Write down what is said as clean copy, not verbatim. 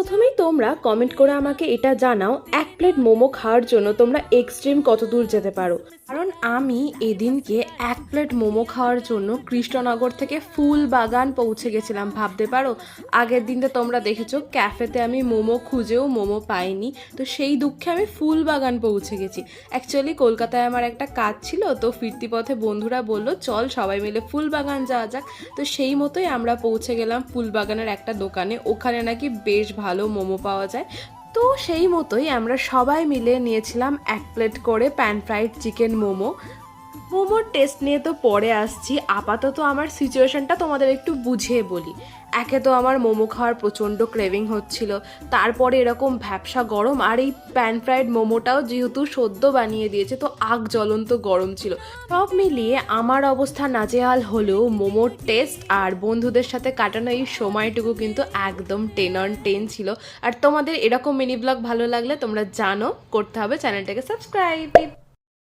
প্রথমেই তোমরা কমেন্ট করে আমাকে এটা জানাও, এক প্লেট মোমো খাওয়ার জন্য তোমরা এক্সট্রিম কত দূর যেতে পারো। কারণ আমি এদিনকে এক প্লেট মোমো খাওয়ার জন্য কৃষ্ণনগর থেকে ফুলবাগান পৌঁছে গেছিলাম, ভাবতে পারো। আগের দিনটা তোমরা দেখেছো ক্যাফেতে আমি মোমো খুঁজেও মোমো পাইনি, তো সেই দুঃখে আমি ফুলবাগান পৌঁছে গেছি। অ্যাকচুয়ালি কলকাতায় আমার একটা কাজ ছিল, তো ফিরতি পথে বন্ধুরা বললো চল সবাই মিলে ফুলবাগান যাওয়া যাক। তো সেই মতোই আমরা পৌঁছে গেলাম ফুলবাগানের একটা দোকানে, ওখানে নাকি বেশ ভালো মোমো পাওয়া যায়। তো সেই মতোই আমরা সবাই মিলে নিয়েছিলাম এক প্লেট করে প্যান ফ্রাইড চিকেন মোমো। মোমোর টেস্ট নিয়ে তো পরে আসছি, আপাতত আমার সিচুয়েশনটা তোমাদের একটু বুঝিয়ে বলি। একে তো আমার মোমো খাওয়ার প্রচণ্ড ক্রেভিং হচ্ছিল, তারপরে এরকম ভ্যাপসা গরম, আর এই প্যান ফ্রাইড মোমোটাও যেহেতু সদ্য বানিয়ে দিয়েছে তো আগ জ্বলন্ত গরম ছিল। সব মিলিয়ে আমার অবস্থা নাজেহাল হলেও মোমোর টেস্ট আর বন্ধুদের সাথে কাটানো এই সময়টুকু কিন্তু একদম 10/10 ছিল। আর তোমাদের এরকম মিনি ব্লগ ভালো লাগলে তোমরা জানো করতে হবে চ্যানেলটাকে সাবস্ক্রাইব।